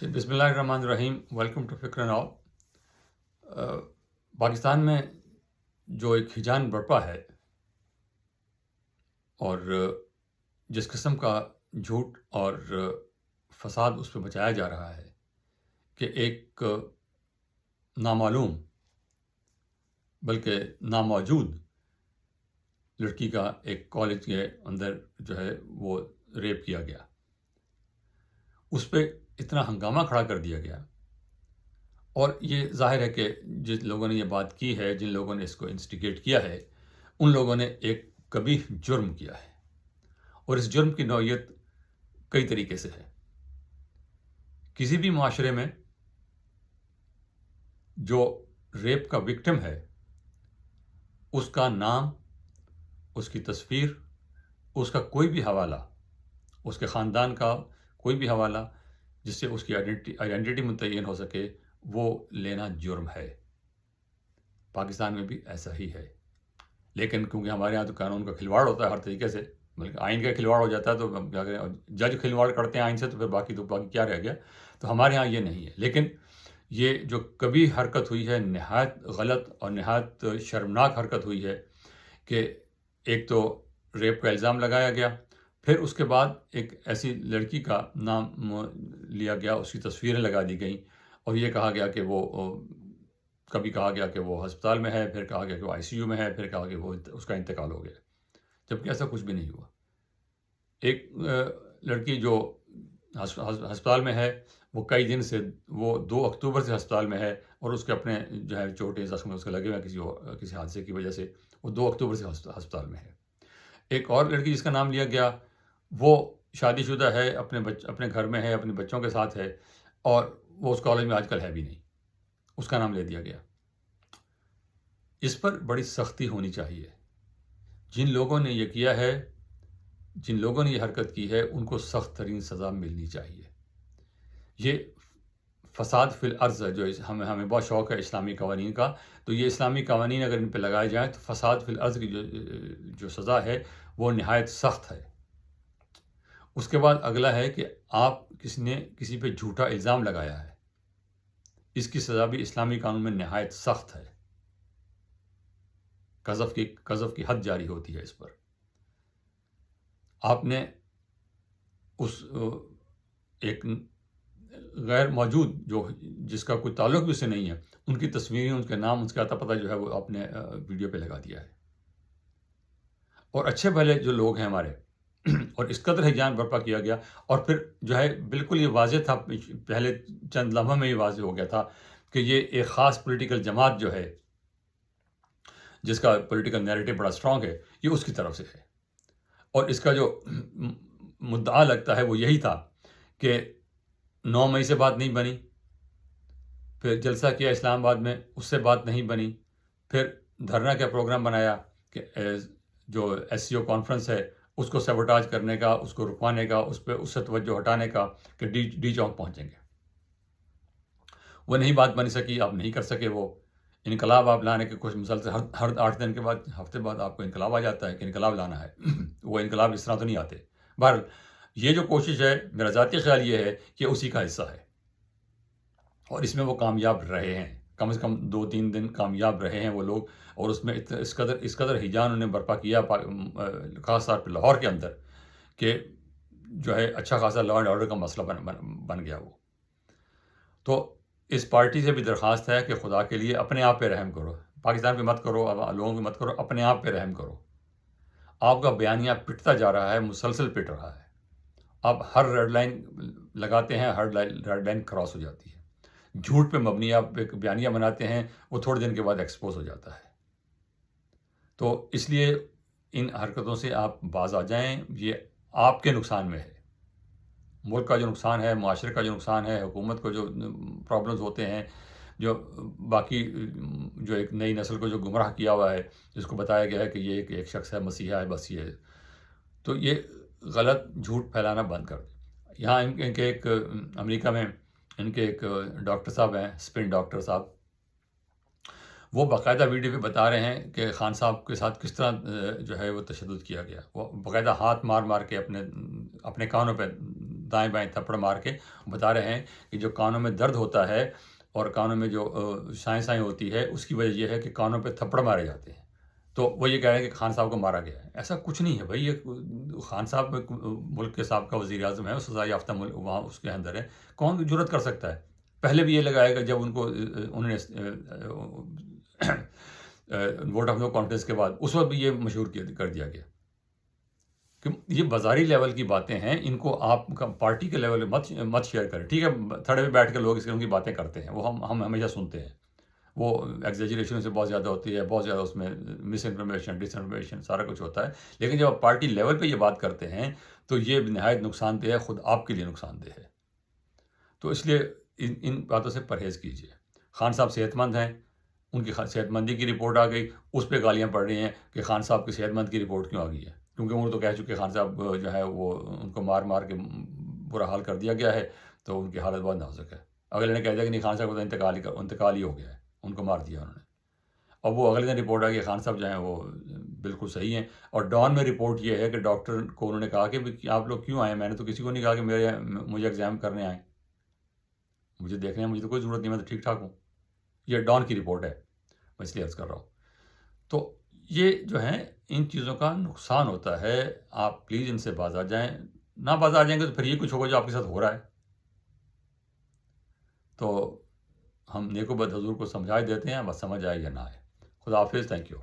بسم اللہ الرحمن الرحیم. ویلکم ٹو فکر ناؤ. پاکستان میں جو ایک ہجان برپا ہے اور جس قسم کا جھوٹ اور فساد اس پہ بچایا جا رہا ہے کہ ایک نامعلوم بلکہ ناموجود لڑکی کا ایک کالج کے اندر جو ہے وہ ریپ کیا گیا، اس پہ اتنا ہنگامہ کھڑا کر دیا گیا. اور یہ ظاہر ہے کہ جن لوگوں نے یہ بات کی ہے، جن لوگوں نے اس کو انسٹیگیٹ کیا ہے، ان لوگوں نے ایک قبیح جرم کیا ہے. اور اس جرم کی نوعیت کئی طریقے سے ہے. کسی بھی معاشرے میں جو ریپ کا وکٹم ہے، اس کا نام، اس کی تصویر، اس کا کوئی بھی حوالہ، اس کے خاندان کا کوئی بھی حوالہ جس سے اس کی آئیڈینٹی متعین ہو سکے، وہ لینا جرم ہے. پاکستان میں بھی ایسا ہی ہے. لیکن کیونکہ ہمارے یہاں تو قانون کا کھلواڑ ہوتا ہے ہر طریقے سے، بلکہ آئین کا کھلواڑ ہو جاتا ہے تو ہم کیا کریں، جج کھلواڑ کرتے ہیں آئین سے تو پھر باقی کیا رہ گیا. تو ہمارے ہاں یہ نہیں ہے. لیکن یہ جو کبھی حرکت ہوئی ہے، نہایت غلط اور نہایت شرمناک حرکت ہوئی ہے کہ ایک تو ریپ کا الزام لگایا گیا، پھر اس کے بعد ایک ایسی لڑکی کا نام لیا گیا، اس کی تصویریں لگا دی گئیں اور یہ کہا گیا کہ وہ کبھی کہا گیا کہ وہ ہسپتال میں ہے، پھر کہا گیا کہ وہ آئی سی یو میں ہے، پھر کہا کہ وہ اس کا انتقال ہو گیا، جبکہ ایسا کچھ بھی نہیں ہوا. ایک لڑکی جو ہسپتال میں ہے، وہ کئی دن سے، وہ 2 اکتوبر سے ہسپتال میں ہے اور اس کے اپنے جو ہے چوٹیں زخم اس کے لگے ہوئے ہیں کسی حادثے کی وجہ سے، وہ 2 اکتوبر سے ہسپتال میں ہے. ایک اور لڑکی جس کا نام لیا گیا، وہ شادی شدہ ہے، اپنے گھر میں ہے، اپنے بچوں کے ساتھ ہے، اور وہ اس کالج میں آج کل ہے بھی نہیں، اس کا نام لے دیا گیا. اس پر بڑی سختی ہونی چاہیے. جن لوگوں نے یہ کیا ہے، جن لوگوں نے یہ حرکت کی ہے، ان کو سخت ترین سزا ملنی چاہیے. یہ فساد فی الارض ہے، جو ہمیں بہت شوق ہے اسلامی قوانین کا، تو یہ اسلامی قوانین اگر ان پہ لگائے جائیں تو فساد فی الارض کی جو سزا ہے وہ نہایت سخت ہے. اس کے بعد اگلا ہے کہ آپ کسی نے کسی پہ جھوٹا الزام لگایا ہے، اس کی سزا بھی اسلامی قانون میں نہایت سخت ہے. قذف کی حد جاری ہوتی ہے اس پر. آپ نے اس ایک غیر موجود جس کا کوئی تعلق بھی اس سے نہیں ہے، ان کی تصویریں، ان کے نام، اس کا اتا پتہ جو ہے وہ آپ نے ویڈیو پہ لگا دیا ہے. اور اچھے بھلے جو لوگ ہیں ہمارے، اور اس قدر ہجان برپا کیا گیا، اور پھر جو ہے بالکل یہ واضح تھا، پہلے چند لمحوں میں یہ واضح ہو گیا تھا کہ یہ ایک خاص پولیٹیکل جماعت جو ہے، جس کا پولیٹیکل نیریٹو بڑا اسٹرانگ ہے، یہ اس کی طرف سے ہے. اور اس کا جو مدعا لگتا ہے وہ یہی تھا کہ 9 مئی سے بات نہیں بنی، پھر جلسہ کیا اسلام آباد میں، اس سے بات نہیں بنی، پھر دھرنا کا پروگرام بنایا کہ جو ایس سی او کانفرنس ہے اس کو سیبوٹاج کرنے کا، اس کو رکوانے کا، اس سے توجہ ہٹانے کا، کہ ڈی چوک پہنچیں گے. وہ نہیں بات بن سکی، آپ نہیں کر سکے. وہ انقلاب آپ لانے کے کچھ مسلسل ہر 8 دن کے بعد، ہفتے بعد آپ کو انقلاب آ جاتا ہے کہ انقلاب لانا ہے. وہ انقلاب اس طرح تو نہیں آتے. بہرحال یہ جو کوشش ہے، میرا ذاتی خیال یہ ہے کہ اسی کا حصہ ہے، اور اس میں وہ کامیاب رہے ہیں. کم سے کم 2-3 دن کامیاب رہے ہیں وہ لوگ. اور اس میں اس قدر ہجان انہیں برپا کیا، خاص طور پہ لاہور کے اندر، کہ جو ہے اچھا خاصا لا اینڈ آرڈر کا مسئلہ بن گیا وہ. تو اس پارٹی سے بھی درخواست ہے کہ خدا کے لیے اپنے آپ پہ رحم کرو. پاکستان پہ مت کرو، لوگوں پہ مت کرو، اپنے آپ پہ رحم کرو. آپ کا بیانیہ پٹتا جا رہا ہے، مسلسل پٹ رہا ہے. آپ ہر ریڈ لائن لگاتے ہیں، ہر ریڈ لائن کراس ہو جاتی ہے. جھوٹ پہ مبنی آپ ایک بیانیہ بناتے ہیں، وہ تھوڑے دن کے بعد ایکسپوز ہو جاتا ہے. تو اس لیے ان حرکتوں سے آپ باز آ جائیں. یہ آپ کے نقصان میں ہے. ملک کا جو نقصان ہے، معاشرے کا جو نقصان ہے، حکومت کو جو پرابلمز ہوتے ہیں، جو باقی جو ایک نئی نسل کو جو گمراہ کیا ہوا ہے، جس کو بتایا گیا ہے کہ یہ ایک شخص ہے، مسیحا ہے، بس یہ ہے، تو یہ غلط جھوٹ پھیلانا بند کر دیں. یہاں ان کے ایک امریکہ میں ان کے ایک ڈاکٹر صاحب ہیں، اسپن ڈاکٹر صاحب، وہ باقاعدہ ویڈیو پہ بتا رہے ہیں کہ خان صاحب کے ساتھ کس طرح جو ہے وہ تشدد کیا گیا. وہ باقاعدہ ہاتھ مار کے اپنے کانوں پہ دائیں بائیں تھپڑ مار کے بتا رہے ہیں کہ جو کانوں میں درد ہوتا ہے اور کانوں میں جو سائیں سائیں ہوتی ہے اس کی وجہ یہ ہے کہ کانوں پہ تھپڑ مارے جاتے ہیں. تو وہ یہ کہہ رہے ہیں کہ خان صاحب کو مارا گیا ہے. ایسا کچھ نہیں ہے بھائی. یہ خان صاحب ملک کے سابقہ وزیر اعظم ہے, سزا یافتہ ملک وہاں اس کے اندر ہے. کون جرت کر سکتا ہے؟ پہلے بھی یہ لگایا کہ جب ان کو انہوں نے ووٹ آف نو کانفیڈنس کے بعد اس وقت بھی یہ مشہور کر دیا گیا کہ یہ بازاری لیول کی باتیں ہیں, ان کو آپ پارٹی کے لیول پہ مت شیئر کریں. ٹھیک ہے, تھڑے پہ بیٹھ کے لوگ ان کی باتیں کرتے ہیں, وہ ہم ہمیشہ سنتے ہیں. وہ ایگزیجریشن سے بہت زیادہ ہوتی ہے, بہت زیادہ اس میں مس انفارمیشن ڈس انفارمیشن سارا کچھ ہوتا ہے. لیکن جب آپ پارٹی لیول پہ یہ بات کرتے ہیں تو یہ نہایت نقصان دہ ہے, خود آپ کے لیے نقصان دہ ہے. تو اس لیے ان باتوں سے پرہیز کیجیے. خان صاحب صحت مند ہیں, ان کی صحت مندی کی رپورٹ آ گئی, اس پہ گالیاں پڑ رہی ہیں کہ خان صاحب کی صحت مند کی رپورٹ کیوں آ گئی ہے, کیونکہ وہ تو کہہ چکے خان صاحب جو ہے وہ ان کو مار مار کے برا حال کر دیا گیا ہے, تو ان کی حالت بہت نازک ہے. اگلے نے کہہ دیا کہ نہیں, خان صاحب کو تو انتقال ہی ہو گیا ہے, ان کو مار دیا انہوں نے. اور وہ اگلے دن رپورٹ آ گئی خان صاحب جو ہیں وہ بالکل صحیح ہیں. اور ڈان میں رپورٹ یہ ہے کہ ڈاکٹر کو انہوں نے کہا کہ آپ لوگ کیوں آئے؟ میں نے تو کسی کو نہیں کہا کہ مجھے ایگزام کرنے آئیں, مجھے دیکھنے ہیں, مجھے تو کوئی ضرورت نہیں, میں تو ٹھیک ٹھاک ہوں. یہ ڈان کی رپورٹ ہے, میں اس لیے عرض کر رہا ہوں. تو یہ جو ہے ان چیزوں کا نقصان ہوتا ہے. آپ پلیز ان سے باز آ جائیں. نہ باز آ جائیں گے تو پھر یہ کچھ ہوگا جو آپ کے ساتھ ہو رہا ہے. تو ہم نیک و بد حضور کو سمجھا دیتے ہیں, بس سمجھ آئے یا نہ آئے. خدا حافظ. Thank you.